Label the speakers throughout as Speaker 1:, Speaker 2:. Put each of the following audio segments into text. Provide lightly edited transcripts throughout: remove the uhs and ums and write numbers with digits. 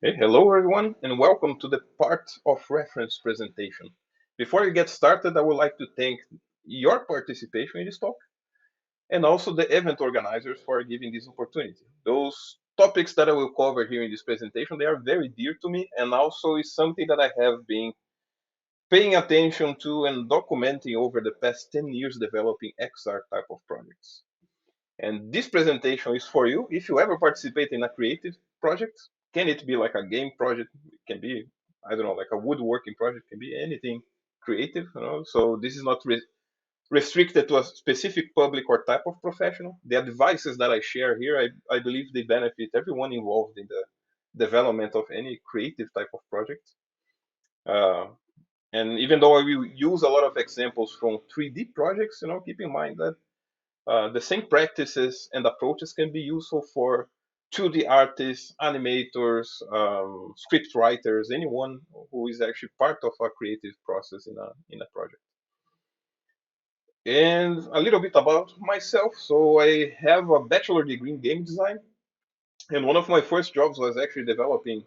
Speaker 1: Hey, hello everyone, and welcome to the part of reference presentation. Before we get started, I would like to thank your participation in this talk and also the event organizers for giving this opportunity. Those topics that I will cover here in this presentation, they are very dear to me and also is something that I have been paying attention to and documenting over the past 10 years developing XR type of projects. And this presentation is for you if you ever participate in a creative project. Can it be like a game project? It can be, I don't know, like a woodworking project, it can be anything creative, you know. So this is not restricted to a specific public or type of professional. The advices that I share here, I believe they benefit everyone involved in the development of any creative type of project. Uh, and even though I will use a lot of examples from 3D projects, you know, keep in mind that the same practices and approaches can be useful for 2D artists, animators, script writers, anyone who is actually part of a creative process in a project. And a little bit about myself. So I have a bachelor degree in game design, and one of my first jobs was actually developing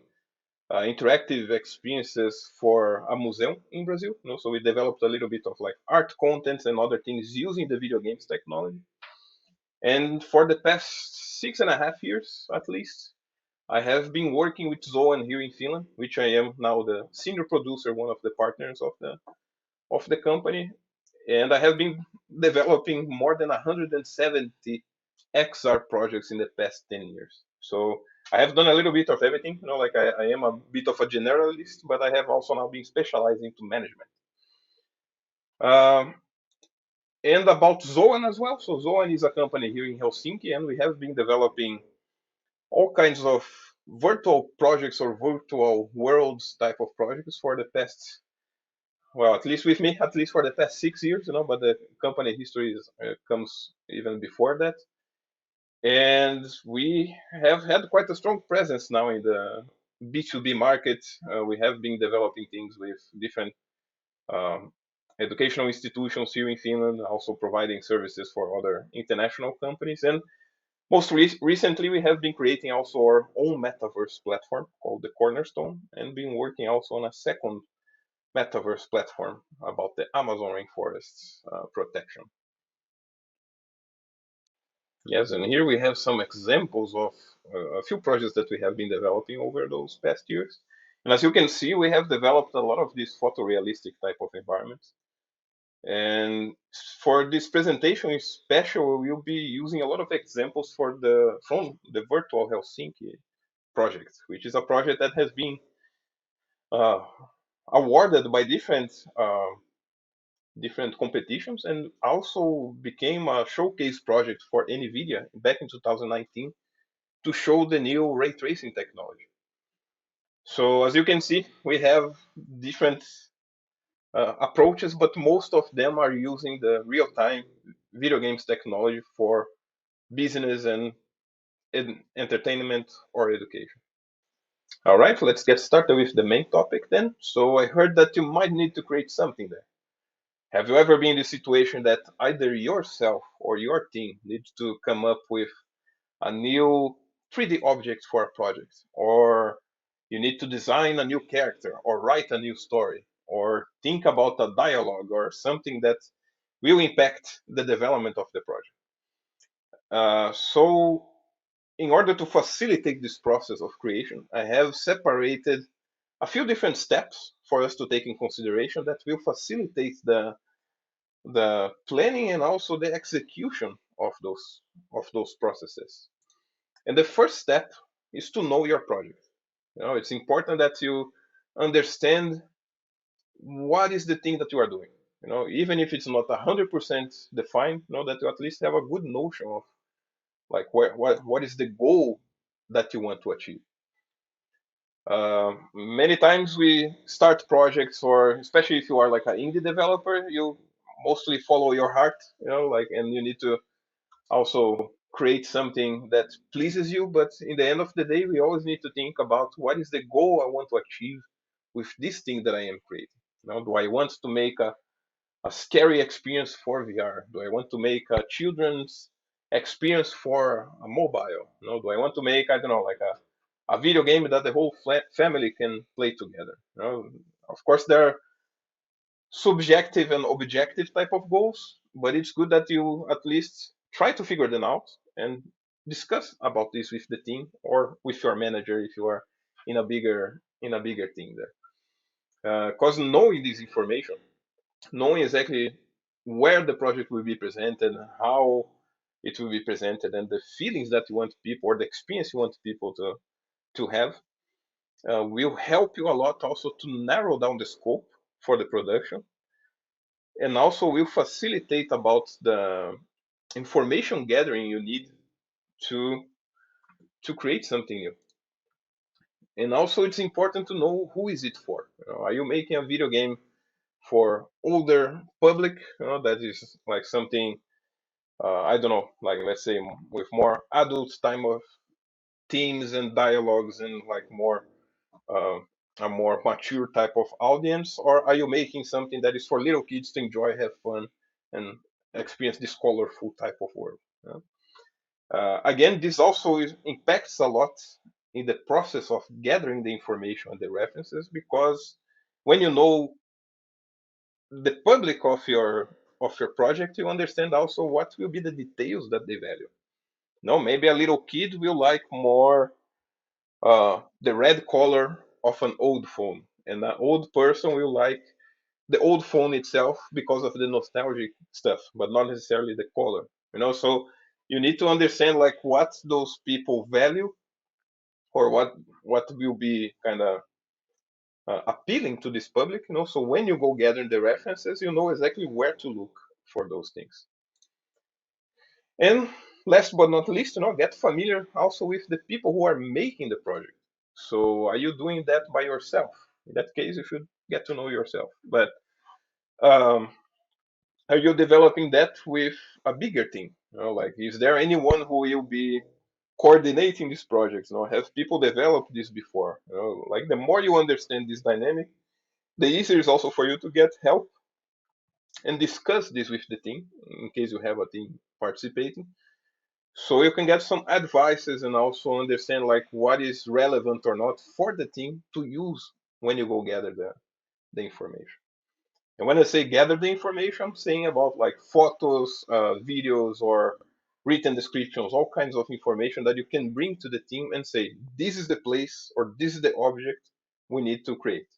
Speaker 1: interactive experiences for a museum in Brazil. You know, so we developed a little bit of like art contents and other things using the video games technology. And for the past 6.5 years, at least, I have been working with Zoan here in Finland, which I am now the senior producer, one of the partners of the company. And I have been developing more than 170 XR projects in the past 10 years. So I have done a little bit of everything. You know, like I am a bit of a generalist, but I have also now been specializing into management. Um, and about Zoan as well. So Zoan is a company here in Helsinki, and we have been developing all kinds of virtual projects or virtual worlds type of projects for the past, well, at least with me, at least for the past 6 years, you know, but the company history comes even before that. And we have had quite a strong presence now in the B2B market. We have been developing things with different um, educational institutions here in Finland, also providing services for other international companies. And most recently, we have been creating also our own metaverse platform called the Cornerstone, and been working also on a second metaverse platform about the Amazon rainforests protection. Yes, and here we have some examples of a few projects that we have been developing over those past years. And as you can see, we have developed a lot of these photorealistic type of environments. And for this presentation in special, we will be using a lot of examples from the Virtual Helsinki project, which is a project that has been uh, awarded by different competitions and also became a showcase project for NVIDIA back in 2019 to show the new ray tracing technology. So as you can see, we have different approaches, but most of them are using the real-time video games technology for business and entertainment or education. All right, let's get started with the main topic then. So I heard that you might need to create something there. Have you ever been in the situation that either yourself or your team needs to come up with a new 3D object for a project, or you need to design a new character, or write a new story, or think about a dialogue or something that will impact the development of the project? So in order to facilitate this process of creation, I have separated a few different steps for us to take in consideration that will facilitate the planning and also the execution of those processes. And the first step is to know your project. You know, it's important that you understand what is the thing that you are doing. You know, even if it's not 100% defined, you know that you at least have a good notion of like what is the goal that you want to achieve. Many times we start projects, or especially if you are like an indie developer, you mostly follow your heart, you know, like, and you need to also create something that pleases you. But in the end of the day, we always need to think about what is the goal I want to achieve with this thing that I am creating. You know, do I want to make a scary experience for VR? Do I want to make a children's experience for a mobile? You know, do I want to make, I don't know, like a video game that the whole family can play together. You know, of course, there are subjective and objective type of goals, but it's good that you at least try to figure them out and discuss about this with the team or with your manager if you are in a bigger team there. Because knowing this information, knowing exactly where the project will be presented, how it will be presented, and the feelings that you want people or the experience you want people to have will help you a lot also to narrow down the scope for the production, and also will facilitate about the information gathering you need to to create something new. And also it's important to know who is it for. You know, are you making a video game for older public, that is like something, I don't know, like let's say with more adult time of themes and dialogues and like more uh, a more mature type of audience, or are you making something that is for little kids to enjoy, have fun, and experience this colorful type of world? Yeah? Again, this also impacts a lot in the process of gathering the information and the references, because when you know the public of your project, you understand also what will be the details that they value. No, maybe a little kid will like more the red color of an old phone, and an old person will like the old phone itself because of the nostalgic stuff, but not necessarily the color. You know, so you need to understand like what those people value, or what will be kind of appealing to this public. You know, so when you go gather the references, you know exactly where to look for those things. And last but not least, get familiar also with the people who are making the project. So are you doing that by yourself? In that case, you should get to know yourself. But um, are you developing that with a bigger team? Like, is there anyone who will be coordinating these projects? Have people developed this before? Like the more you understand this dynamic, the easier it is also for you to get help and discuss this with the team in case you have a team participating, so you can get some advices and also understand like what is relevant or not for the team to use when you go gather the information. And when I say gather the information, I'm saying about like photos, videos, or written descriptions, all kinds of information that you can bring to the team and say, this is the place or this is the object we need to create.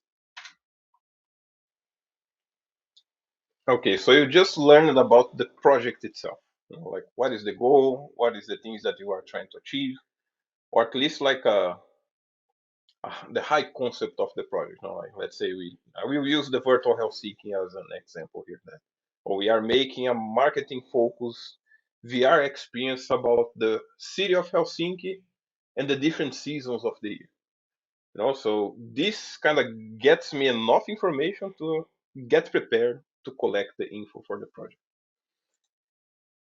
Speaker 1: Okay, so you just learned about the project itself. Like what is the goal, what is the things that you are trying to achieve, or at least like the high concept of the project. Like let's say I will use the virtual Helsinki as an example here. That we are making a marketing focused VR experience about the city of Helsinki and the different seasons of the year. So this kind of gets me enough information to get prepared to collect the info for the project.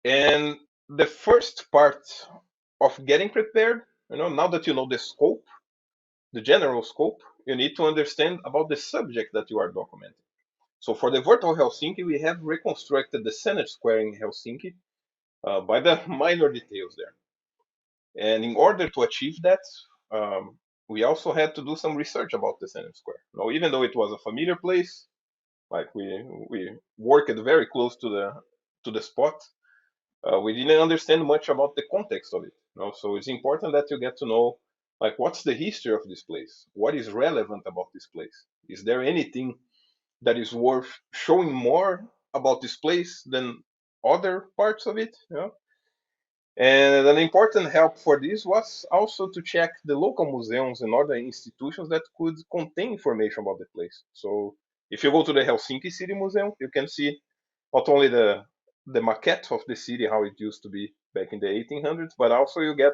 Speaker 1: And the first part of getting prepared, now that you know the scope, the general scope, you need to understand about the subject that you are documenting. So for the virtual Helsinki, we have reconstructed the Senate Square in Helsinki by the minor details there. And in order to achieve that, we also had to do some research about the Senate Square. Now, even though it was a familiar place, like we worked very close to the spot, we didn't understand much about the context of it. So it's important that you get to know like what's the history of this place, what is relevant about this place, is there anything that is worth showing more about this place than other parts of it. And an important help for this was also to check the local museums and other institutions that could contain information about the place. So if you go to the Helsinki City Museum, you can see not only the maquette of the city, how it used to be back in the 1800s, but also you get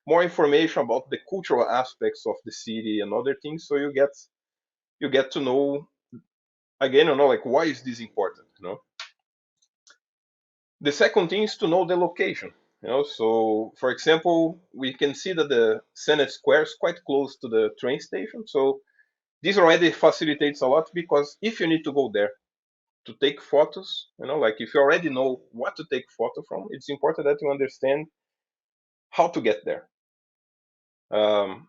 Speaker 1: more information about the cultural aspects of the city and other things. So you get to know again, like why is this important? The second thing is to know the location. So for example, we can see that the Senate Square is quite close to the train station. So this already facilitates a lot, because if you need to go there to take photos, like if you already know what to take photo from, it's important that you understand how to get there. Um,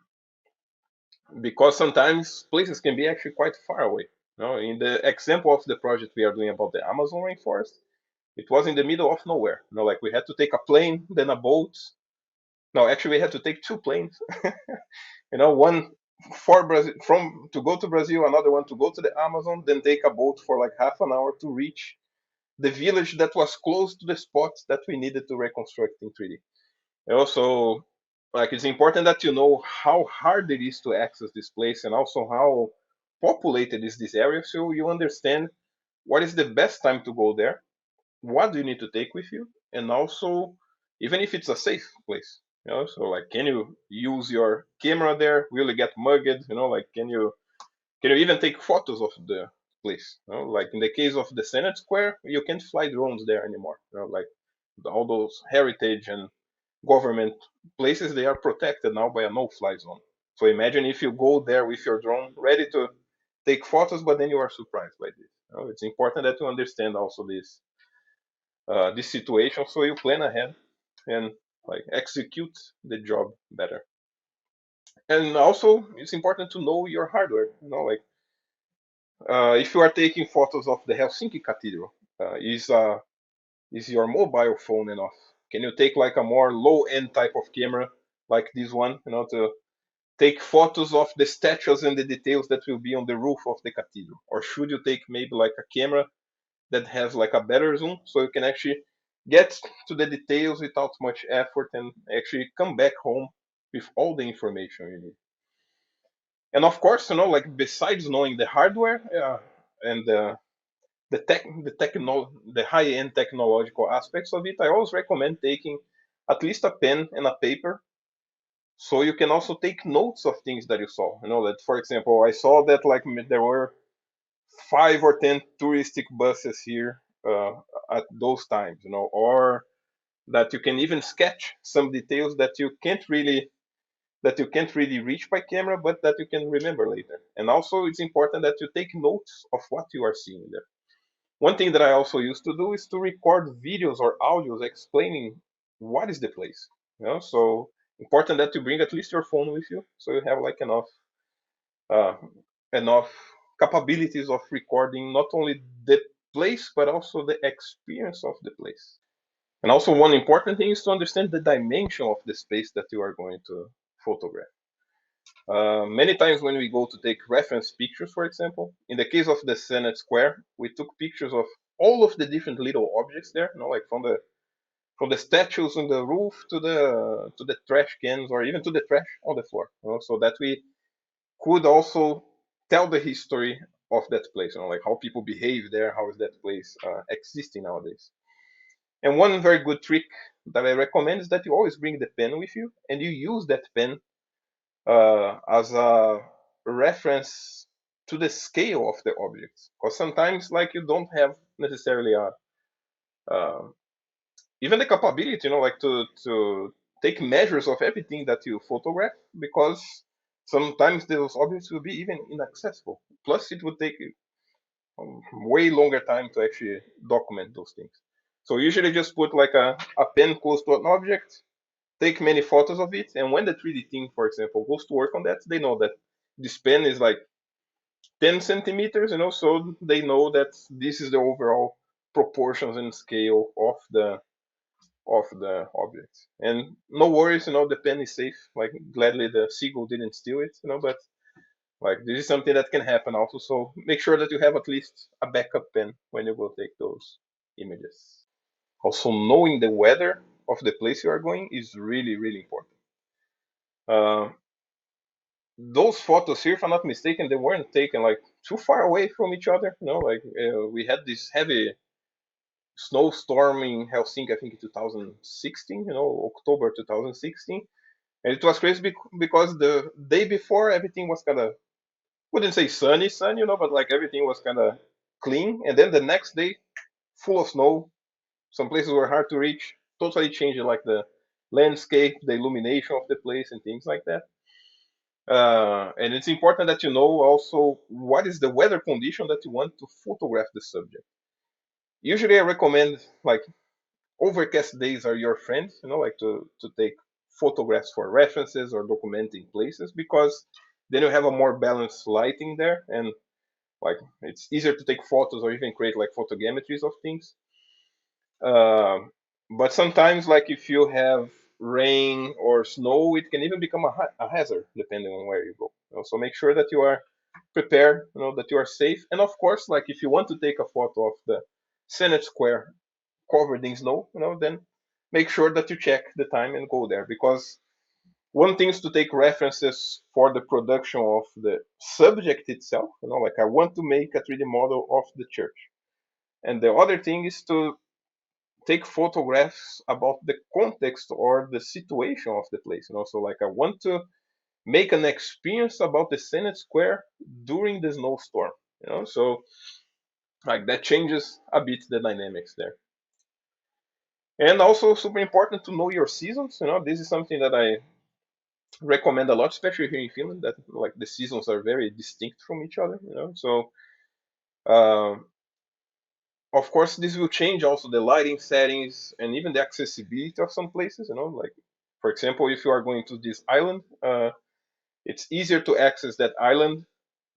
Speaker 1: because sometimes places can be actually quite far away. In the example of the project we are doing about the Amazon rainforest, it was in the middle of nowhere. Like we had to take a plane, then a boat. No, actually we had to take two planes. One for Brazil from to go to Brazil, another one to go to the Amazon, then take a boat for like half an hour to reach the village that was close to the spot that we needed to reconstruct in 3D. Also, like it's important that you know how hard it is to access this place and also how populated is this area, so you understand what is the best time to go there, what do you need to take with you, and also even if it's a safe place. So like, can you use your camera there? Will you get mugged? Like, can you even take photos of the place? Like in the case of the Senate Square, you can't fly drones there anymore. Like all those heritage and government places, they are protected now by a no-fly zone. So imagine if you go there with your drone ready to take photos, but then you are surprised by this. It's important that you understand also this situation, so you plan ahead and like execute the job better. And also, it's important to know your hardware. Like if you are taking photos of the Helsinki Cathedral, is your mobile phone enough? Can you take like a more low-end type of camera like this one, to take photos of the statues and the details that will be on the roof of the cathedral? Or should you take maybe like a camera that has like a better zoom so you can actually get to the details without much effort and actually come back home with all the information you need? And of course, like besides knowing the hardware and the high end technological aspects of it, I always recommend taking at least a pen and a paper so you can also take notes of things that you saw. That, for example, I saw that like there were 5 or 10 touristic buses here at those times, or that you can even sketch some details that you can't really reach by camera, but that you can remember later. And also, it's important that you take notes of what you are seeing there. One thing that I also used to do is to record videos or audios explaining what is the place. So important that you bring at least your phone with you, so you have like uh, enough capabilities of recording not only the place but also the experience of the place. And also, one important thing is to understand the dimension of the space that you are going to photograph. Many times when we go to take reference pictures, for example, in the case of the Senate Square, we took pictures of all of the different little objects there, like from the statues on the roof to the trash cans or even to the trash on the floor, so that we could also tell the history of that place, like how people behave there, how is that place existing nowadays. And one very good trick that I recommend is that you always bring the pen with you and you use that pen as a reference to the scale of the objects. Because sometimes, like, you don't have necessarily uh, even the capability, like to take measures of everything that you photograph, because sometimes those objects will be even inaccessible. Plus, it would take way longer time to actually document those things. So usually just put like a pen close to an object, take many photos of it, and when the 3D team, for example, goes to work on that, they know that this pen is like 10 centimeters, so they know that this is the overall proportions and scale of the object. And no worries, the pen is safe. Like, gladly the seagull didn't steal it, but like this is something that can happen also. So make sure that you have at least a backup pen when you go take those images. Also, knowing the weather of the place you are going is really, really important. Uh, those photos here, if I'm not mistaken, they weren't taken like too far away from each other. Like we had this heavy snowstorm in Helsinki, I think in 2016, October 2016. And it was crazy because the day before everything was kind of, wouldn't say sunny, sun, but like everything was kind of clean. And then the next day, full of snow. Some places were hard to reach. Totally changed like the landscape, the illumination of the place, and things like that. And it's important that you know also what is the weather condition that you want to photograph the subject. Usually, I recommend like overcast days are your friends, like to take photographs for references or documenting places, because Then you have a more balanced lighting there, and like it's easier to take photos or even create like photogrammetries of things. Um, but sometimes, like if you have rain or snow, it can even become a hazard depending on where you go. So make sure that you are prepared, that you are safe. And of course, like if you want to take a photo of the Senate Square covered in snow, then make sure that you check the time and go there, because one thing is to take references for the production of the subject itself, like I want to make a 3D model of the church. And the other thing is to take photographs about the context or the situation of the place. So like I want to make an experience about the Senate Square during the snowstorm. So like that changes a bit the dynamics there. And also super important to know your seasons. This is something that I recommend a lot, especially here in Finland, that like the seasons are very distinct from each other. So um, of course this will change also the lighting settings and even the accessibility of some places. Like for example, if you are going to this island, it's easier to access that island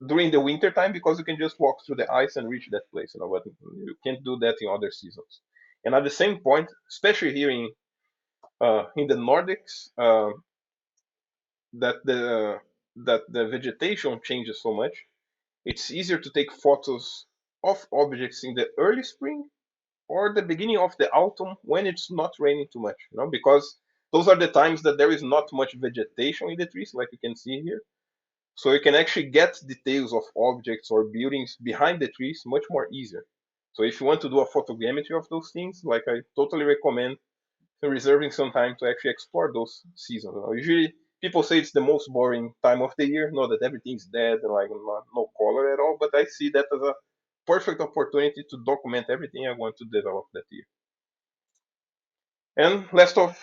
Speaker 1: during the winter time because you can just walk through the ice and reach that place. But you can't do that in other seasons. And at the same point, especially here in the Nordics, that the vegetation changes so much, it's easier to take photos of objects in the early spring or the beginning of the autumn when it's not raining too much, because those are the times that there is not much vegetation in the trees, like you can see here. So you can actually get details of objects or buildings behind the trees much more easier. So if you want to do a photogrammetry of those things, like I totally recommend reserving some time to actually explore those seasons. Usually people say it's the most boring time of the year, that everything's dead and like no color at all, but I see that as a perfect opportunity to document everything I want to develop that year. And last of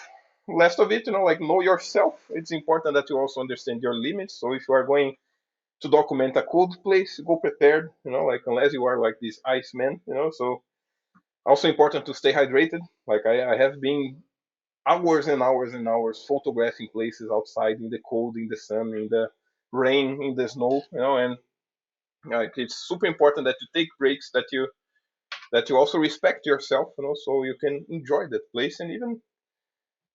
Speaker 1: it, like know yourself. It's important that you also understand your limits. So if you are going to document a cold place, go prepared, like unless you are like this Iceman, so also important to stay hydrated. Like I have been hours and hours and hours photographing places outside in the cold, in the sun, in the rain, in the snow, and like it's super important that you take breaks, that you also respect yourself, so you can enjoy that place and even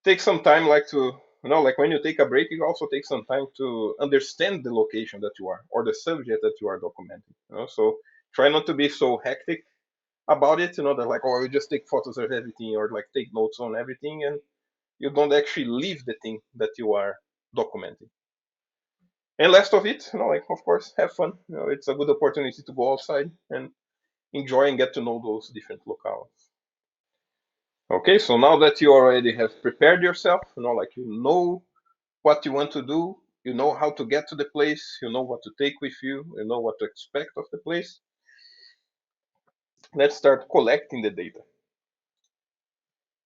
Speaker 1: take some time, like to like when you take a break, you also take some time to understand the location that you are or the subject that you are documenting. So try not to be so hectic about it, that like, oh, you just take photos of everything or like take notes on everything, and you don't actually live the thing that you are documenting. And last of it, like of course, have fun. It's a good opportunity to go outside and enjoy and get to know those different locales. Okay, so now that you already have prepared yourself, like you know what you want to do, you know how to get to the place, you know what to take with you, you know what to expect of the place. Let's start collecting the data.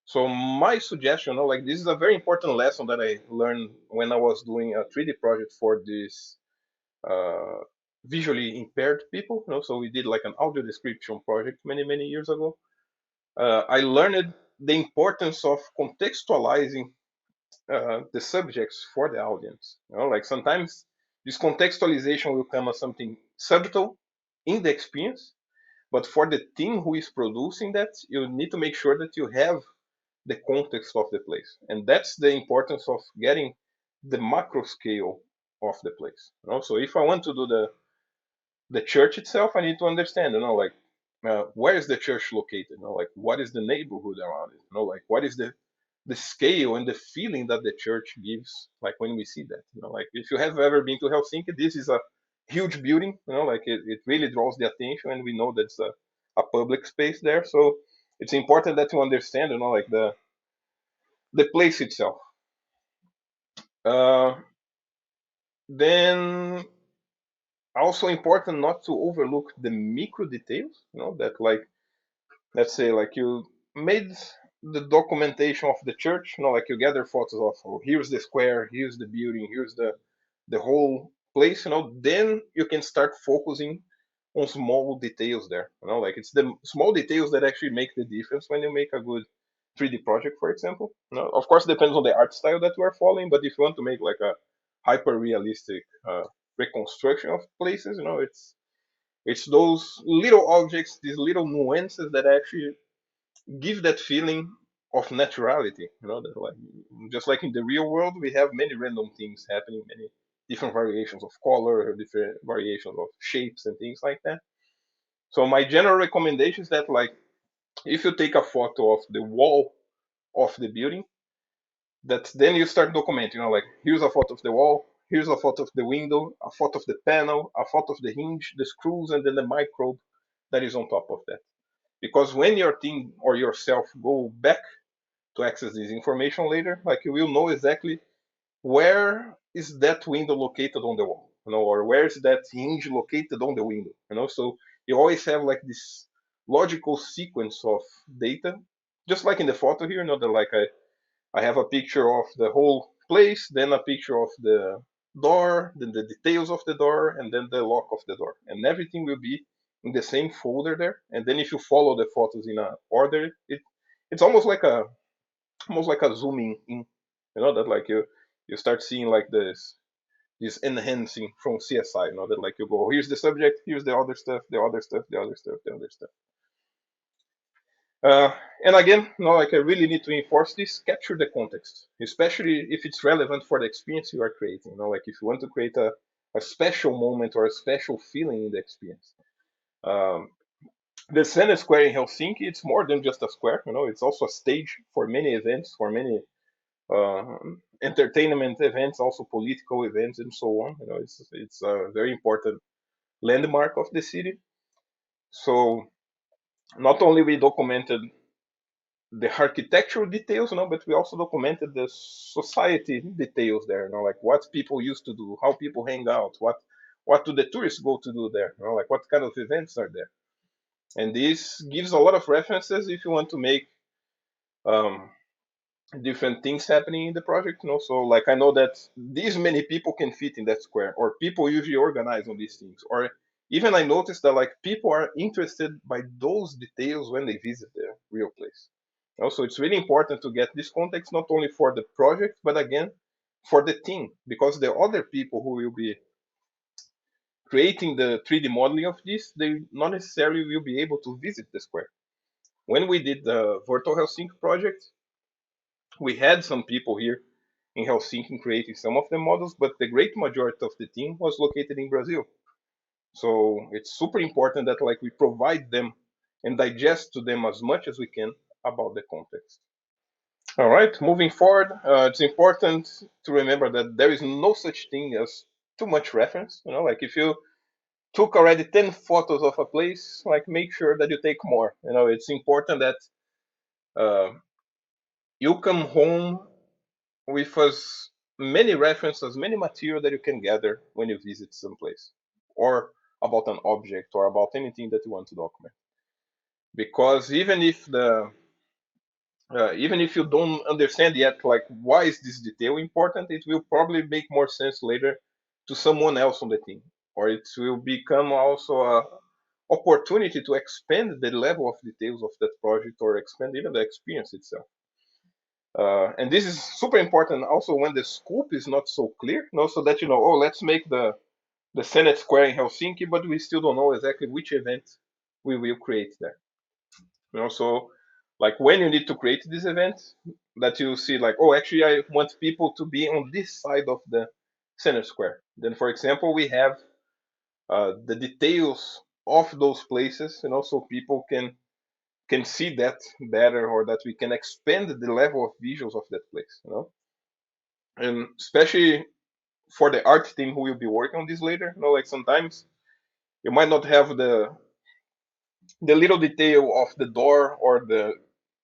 Speaker 1: So my suggestion, like this is a very important lesson that I learned when I was doing a 3D project for this uh, visually impaired people. So we did like an audio description project many years ago. I learned the importance of contextualizing the subjects for the audience. Like sometimes this contextualization will come as something subtle in the experience, but for the team who is producing that, you need to make sure that you have the context of the place, and that's the importance of getting the macro scale of the place. So if I want to do the church itself, I need to understand, like where is the church located? Like what is the neighborhood around it? Like what is the scale and the feeling that the church gives, like when we see that. Like if you have ever been to Helsinki, this is a huge building. Like it really draws the attention, and we know that's a public space there. So it's important that you understand, like the place itself. Uh, then also important not to overlook the micro details. That like let's say like you made the documentation of the church. Like you gather photos of, oh, here's the square, here's the building, here's the whole place. Then you can start focusing on small details there. Like it's the small details that actually make the difference when you make a good 3D project, for example. Of course, it depends on the art style that you are following, but if you want to make like a hyper realistic reconstruction of places. It's those little objects, these little nuances that actually give that feeling of naturality. That like just like in the real world, we have many random things happening, many different variations of color, different variations of shapes and things like that. So my general recommendation is that like if you take a photo of the wall of the building, that then you start documenting. Like here's a photo of the wall, here's a photo of the window, a photo of the panel, a photo of the hinge, the screws, and then the microbe that is on top of that. Because when your team or yourself go back to access this information later, like you will know exactly where is that window located on the wall, or where is that hinge located on the window. So you always have like this logical sequence of data, just like in the photo here. That like I have a picture of the whole place, then a picture of the door, then the details of the door, and then the lock of the door, and everything will be in the same folder there. And then if you follow the photos in a order, it's almost like a zooming in. That like you start seeing like this enhancing from CSI. That like you go, here's the subject, here's the other stuff, the other stuff, the other stuff, the other stuff. And again, like I really need to enforce this, capture the context, especially if it's relevant for the experience you are creating. Like if you want to create a special moment or a special feeling in the experience. Um, the Senate Square in Helsinki, it's more than just a square. It's also a stage for many events, for many uh, entertainment events, also political events, and so on. It's a very important landmark of the city. So not only we documented the architectural details, but we also documented the society details there. Like what people used to do, how people hang out, what do the tourists go to do there, like what kind of events are there. And this gives a lot of references if you want to make um, different things happening in the project. So like I know that these many people can fit in that square, or people usually organize on these things, or even I noticed that like people are interested by those details when they visit the real place. Also, it's really important to get this context not only for the project, but again for the team, because the other people who will be creating the 3D modeling of this, they not necessarily will be able to visit the square. When we did the Virtual Helsinki project, we had some people here in Helsinki creating some of the models, but the great majority of the team was located in Brazil. So it's super important that like we provide them and digest to them as much as we can about the context. All right, moving forward, it's important to remember that there is no such thing as too much reference. Like if you took already 10 photos of a place, like make sure that you take more. It's important that uh, you come home with as many references, many material that you can gather when you visit some place, or about an object, or about anything that you want to document. Because even if you don't understand yet, like why is this detail important, it will probably make more sense later to someone else on the team, or it will become also a opportunity to expand the level of details of that project, or expand even the experience itself. And this is super important also when the scope is not so clear, so that oh, let's make the Senate Square in Helsinki, but we still don't know exactly which event we will create there. So like when you need to create this event, that you see like, oh, actually I want people to be on this side of the Senate Square. Then, for example, we have the details of those places, so people can see that better, or that we can expand the level of visuals of that place. And especially for the art team who will be working on this later, like sometimes you might not have the little detail of the door or the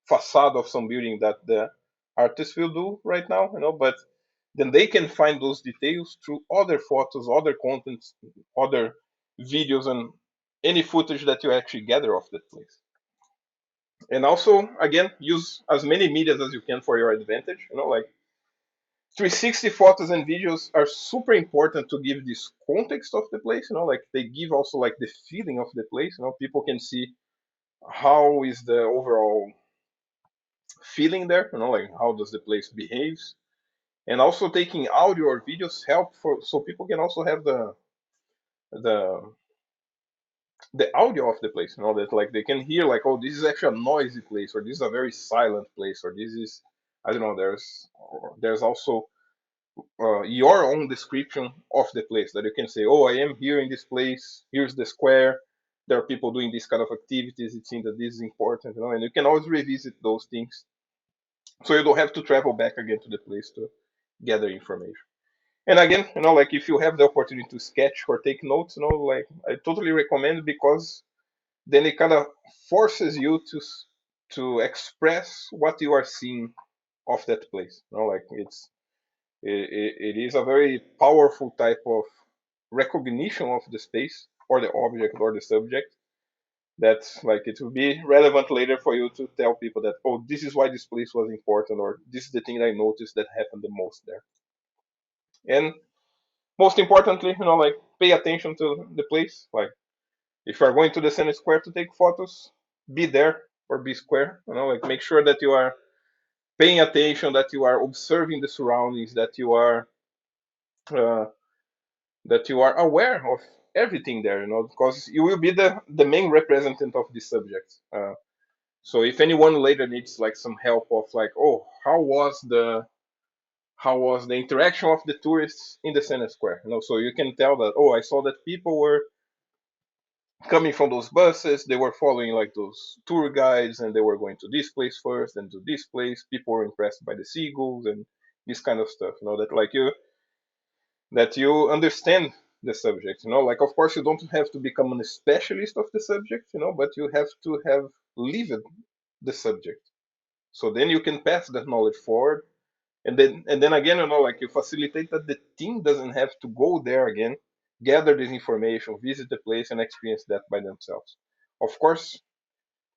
Speaker 1: facade of some building that the artist will do right now, but then they can find those details through other photos, other contents, other videos, and any footage that you actually gather of that place. And also, again, use as many medias as you can for your advantage. Like 360 photos and videos are super important to give this context of the place. Like they give also like the feeling of the place. People can see how is the overall feeling there. Like how does the place behaves. And also taking audio or videos help for so people can also have the the audio of the place. That like they can hear like, oh, this is actually a noisy place, or this is a very silent place, or this is, I don't know. There's also your own description of the place that you can say, oh, I am here in this place. Here's the square. There are people doing this kind of activities. It seems that this is important, and you can always revisit those things, so you don't have to travel back again to the place to gather information. And again, like if you have the opportunity to sketch or take notes, like I totally recommend, because then it kind of forces you to express what you are seeing of that place. Like it is a very powerful type of recognition of the space or the object or the subject, that like it will be relevant later for you to tell people that, oh, this is why this place was important, or this is the thing I noticed that happened the most there. And most importantly, like pay attention to the place. Like if you are going to the Senate Square to take photos, be there or be square. Like make sure that you are paying attention, that you are observing the surroundings, uh, that you are aware of everything there. Because you will be the main representative of the subject. So if anyone later needs like some help of like, oh, how was the interaction of the tourists in the Senate Square? So you can tell that, oh, I saw that people were coming from those buses, they were following like those tour guides, and they were going to this place first and to this place. People were impressed by the seagulls and this kind of stuff. That you understand the subject. Like of course you don't have to become a specialist of the subject, but you have to have lived the subject. So then you can pass that knowledge forward, and then again, like you facilitate that the team doesn't have to go there again, gather this information, visit the place, and experience that by themselves. Of course,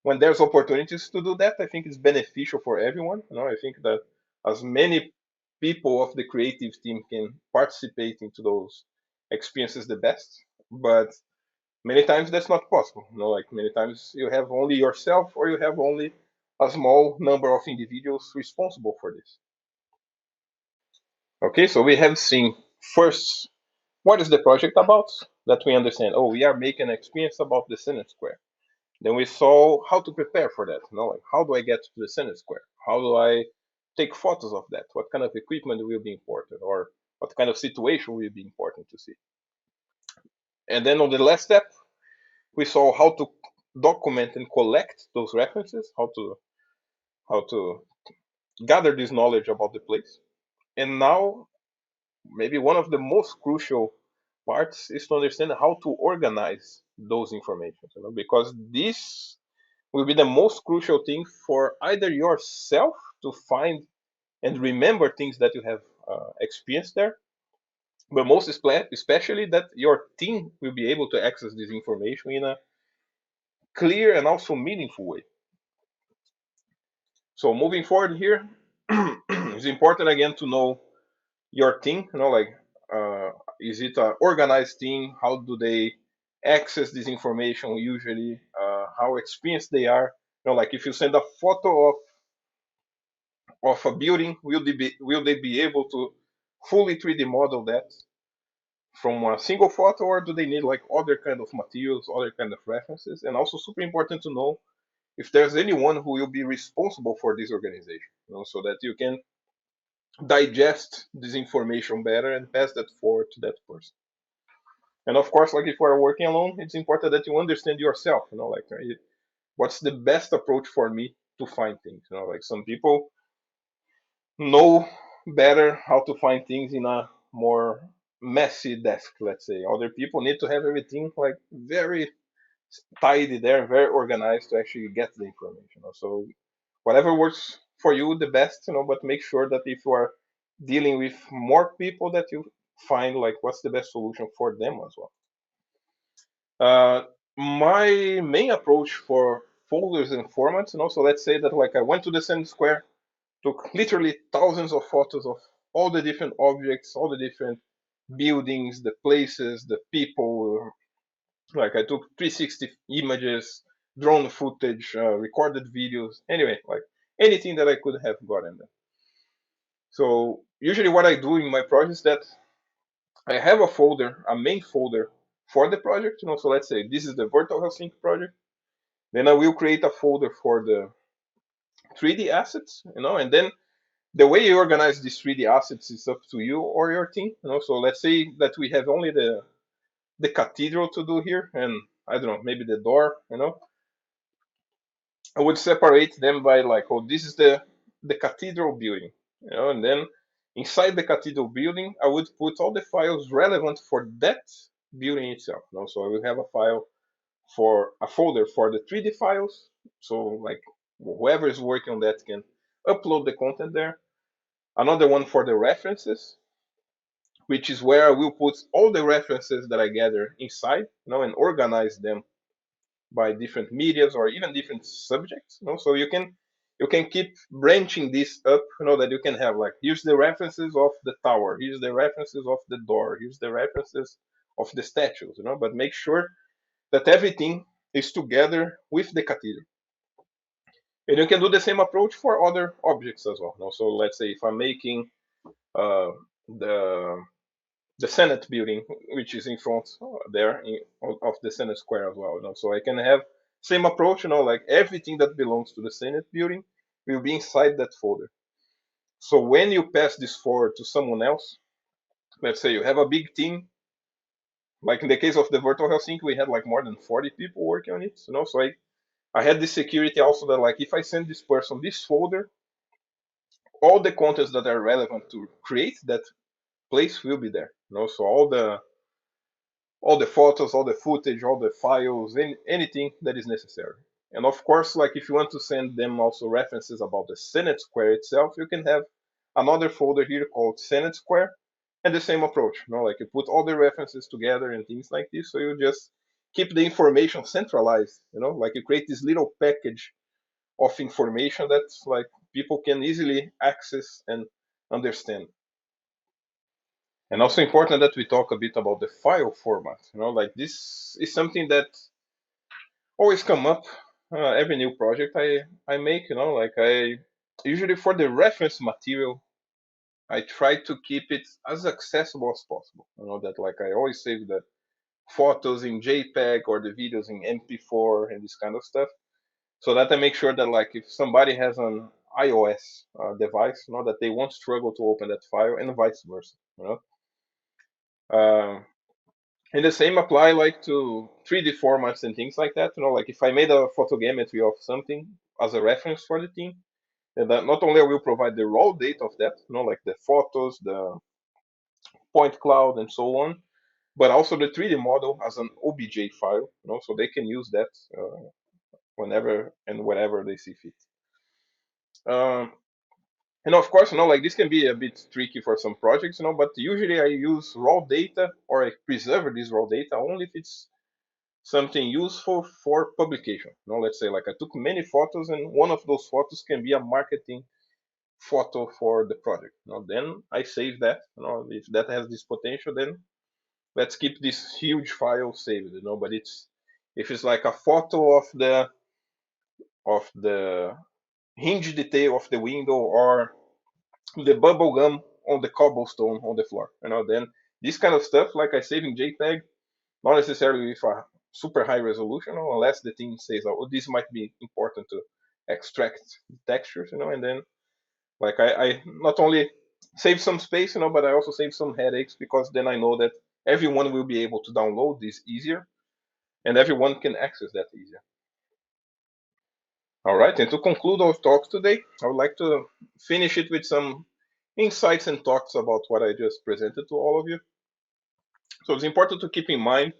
Speaker 1: when there's opportunities to do that, I think it's beneficial for everyone. I think that as many people of the creative team can participate into those experiences, the best. But many times that's not possible. Like many times you have only yourself, or you have only a small number of individuals responsible for this. Okay, so we have seen first what is the project about, that we understand. Oh, we are making an experience about the Senate Square. Then we saw how to prepare for that. Like how do I get to the Senate Square? How do I take photos of that? What kind of equipment will be important, or what kind of situation will be important to see? And then on the last step, we saw how to document and collect those references, how to gather this knowledge about the place. And now maybe one of the most crucial parts is to understand how to organize those information, because this will be the most crucial thing for either yourself to find and remember things that you have experienced there, but most especially that your team will be able to access this information in a clear and also meaningful way. So moving forward here, it's important again to know your team. Like is it an organized team? How do they access this information usually? How experienced they are? Like if you send a photo of a building, will they be able to fully 3D model that from a single photo, or do they need like other kind of materials, other kind of references? And also super important to know if there's anyone who will be responsible for this organization, so that you can digest this information better and pass that forward to that person. And of course, like if you are working alone, it's important that you understand yourself. Like what's the best approach for me to find things. Like some people know better how to find things in a more messy desk, let's say. Other people need to have everything like very tidy there, very organized to actually get the information. So whatever works for you the best, but make sure that if you are dealing with more people, that you find like what's the best solution for them as well. My main approach for folders and formats, so let's say that like I went to the Center Square, took literally thousands of photos of all the different objects, all the different buildings, the places, the people. Like I took 360 images, drone footage, recorded videos. Anyway, like anything that I could have gotten there. So usually what I do in my project is that I have a folder, a main folder for the project. So let's say this is the virtual Helsinki project. Then I will create a folder for the 3D assets, and then the way you organize these 3D assets is up to you or your team. So let's say that we have only the cathedral to do here, and I don't know, maybe the door. I would separate them by like, oh, this is the cathedral building, and then inside the cathedral building, I would put all the files relevant for that building itself. So I will have a file for a folder for the 3D files. So like whoever is working on that can upload the content there. Another one for the references, which is where I will put all the references that I gather inside, and organize them by different medias or even different subjects. So you can keep branching this up, that you can have like here's the references of the tower, here's the references of the door, here's the references of the statues, but make sure that everything is together with the cathedral. And you can do the same approach for other objects as well. So let's say if I'm making uh, the the Senate building, which is in front there of the Senate Square as well. So I can have same approach. Like everything that belongs to the Senate building will be inside that folder. So when you pass this forward to someone else, let's say you have a big team, like in the case of the virtual Helsinki, we had like more than 40 people working on it. So I had this security also that like if I send this person this folder, all the contents that are relevant to create that place will be there. So all the photos, all the footage, all the files, anything that is necessary. And of course, like if you want to send them also references about the Senate Square itself, you can have another folder here called Senate Square, and the same approach. Like you put all the references together and things like this, so you just keep the information centralized. Like you create this little package of information that like people can easily access and understand. And also important that we talk a bit about the file format. Like this is something that always come up every new project I make. Like I usually for the reference material, I try to keep it as accessible as possible. That like I always save the photos in JPEG or the videos in MP4 and this kind of stuff, so that I make sure that like if somebody has an iOS device, that they won't struggle to open that file, and vice versa. Um, And the same apply like to 3D formats and things like that. Like if I made a photogrammetry of something as a reference for the team, and that not only I will provide the raw data of that, like the photos, the point cloud, and so on, but also the 3D model as an OBJ file, so they can use that whenever and wherever they see fit. Um, and of course, like this can be a bit tricky for some projects, but usually I use raw data or I preserve this raw data only if it's something useful for publication. Let's say like I took many photos and one of those photos can be a marketing photo for the project. Then I save that. If that has this potential, then let's keep this huge file saved. But it's if it's like a photo of the hinge detail of the window or the bubble gum on the cobblestone on the floor. Then this kind of stuff, like I save in JPEG, not necessarily with a super high resolution, unless the team says, "Oh, this might be important to extract textures," and then like I not only save some space, but I also save some headaches because then I know that everyone will be able to download this easier and everyone can access that easier. All right, and to conclude our talks today, I would like to finish it with some insights and thoughts about what I just presented to all of you. So it's important to keep in mind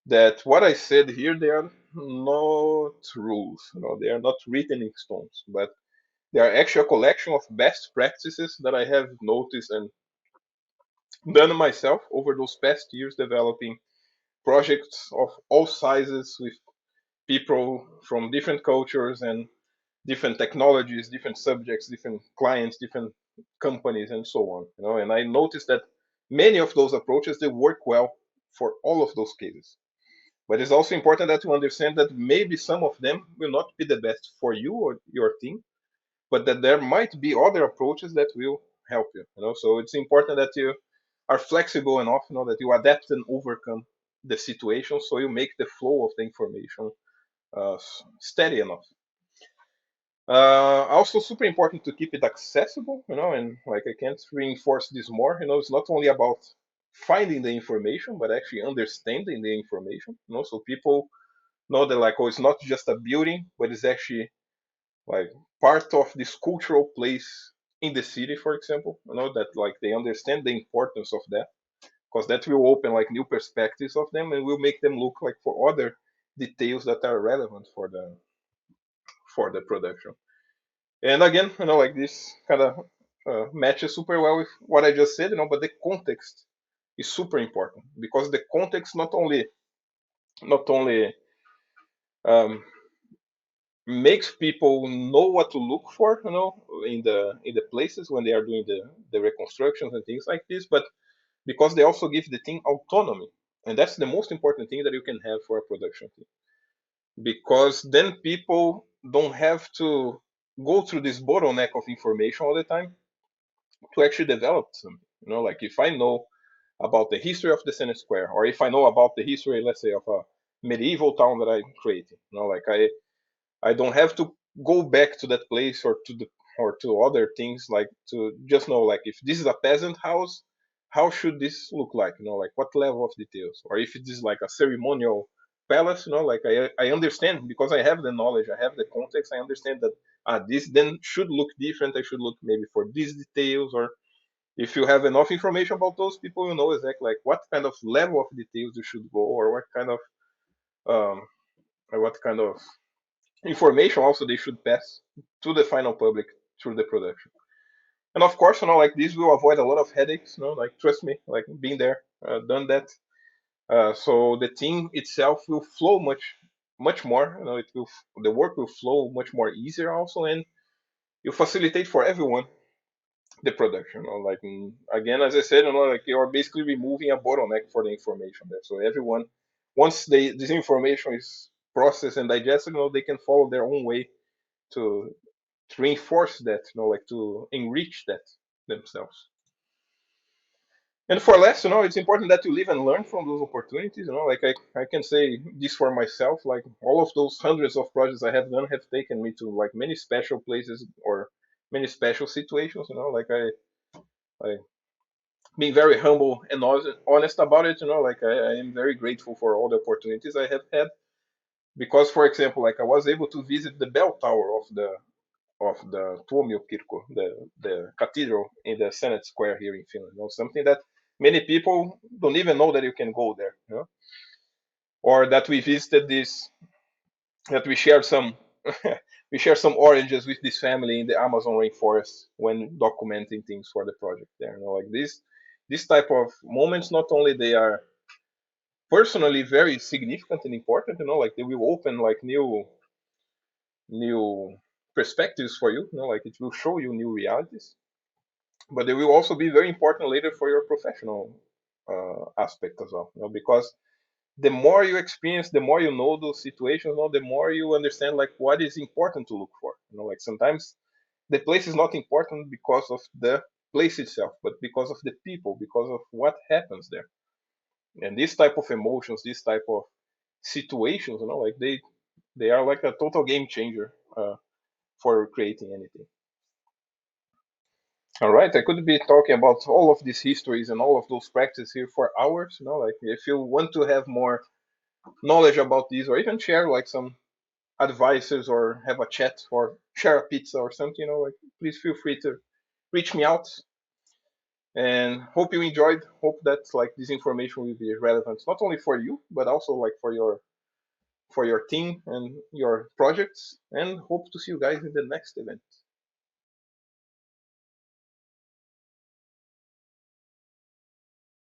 Speaker 1: that what I said here, they are not rules. They are not written in stones, but they are actually a collection of best practices that I have noticed and done myself over those past years developing projects of all sizes with people from different cultures and different technologies, different subjects, different clients, different companies, and so on. And I noticed that many of those approaches they work well for all of those cases. But it's also important that you understand that maybe some of them will not be the best for you or your team, but that there might be other approaches that will help you. So it's important that you are flexible enough, that you adapt and overcome the situation, so you make the flow of the information steady enough. Also, super important to keep it accessible, and like I can't reinforce this more. It's not only about finding the information, but actually understanding the information. So people know that like, oh, it's not just a building, but it's actually like part of this cultural place in the city, for example. That like they understand the importance of that, because that will open like new perspectives of them and will make them look like for other details that are relevant for the production. And again, like this kind of matches super well with what I just said, but the context is super important, because the context not only um, makes people know what to look for, in the places when they are doing the reconstructions and things like this, but because they also give the team autonomy, and that's the most important thing that you can have for a production team, because then people don't have to go through this bottleneck of information all the time to actually develop something. Like if I know about the history of the Senate Square, or if I know about the history, let's say, of a medieval town that I created, like I don't have to go back to that place or to other things, like to just know like if this is a peasant house, how should this look like? Like what level of details, or if it is like a ceremonial palace, like I understand, because I have the knowledge, I have the context, I understand that this then should look different. I should look maybe for these details, or if you have enough information about those people, you know exactly like what kind of level of details you should go, or um, what kind of information also they should pass to the final public through the production. And of course, like this will avoid a lot of headaches. Like trust me, like being there, done that. So the team itself will flow much more. The work will flow much more easier also, and you facilitate for everyone the production. Like again, as I said, like you are basically removing a bottleneck for the information there. So everyone, once this information is processed and digested, they can follow their own way to reinforce that, like to enrich that themselves. And for less, it's important that you live and learn from those opportunities. Like I can say this for myself, like all of those hundreds of projects I have done have taken me to like many special places or many special situations. Like I being very humble and honest about it. Like I am very grateful for all the opportunities I have had, because, for example, like I was able to visit the bell tower of the Tuomio-kirkko, the cathedral in the Senate Square here in Finland. Something that many people don't even know that you can go there. Or that we visited this, that we shared some, we shared some oranges with this family in the Amazon rainforest when documenting things for the project there. Like this type of moments, not only they are personally very significant and important, like they will open like new perspectives for you, like it will show you new realities, but they will also be very important later for your professional aspect as well. Because the more you experience, the more you know those situations, the more you understand like what is important to look for. Like sometimes the place is not important because of the place itself, but because of the people, because of what happens there. And this type of emotions, this type of situations, like they are like a total game changer for creating anything. All right, I could be talking about all of these histories and all of those practices here for hours. Like if you want to have more knowledge about these, or even share like some advices, or have a chat, or share a pizza or something, like please feel free to reach me out. And hope you enjoyed. Hope that like this information will be relevant not only for you, but also like for your team and your projects. And hope to see you guys in the next event.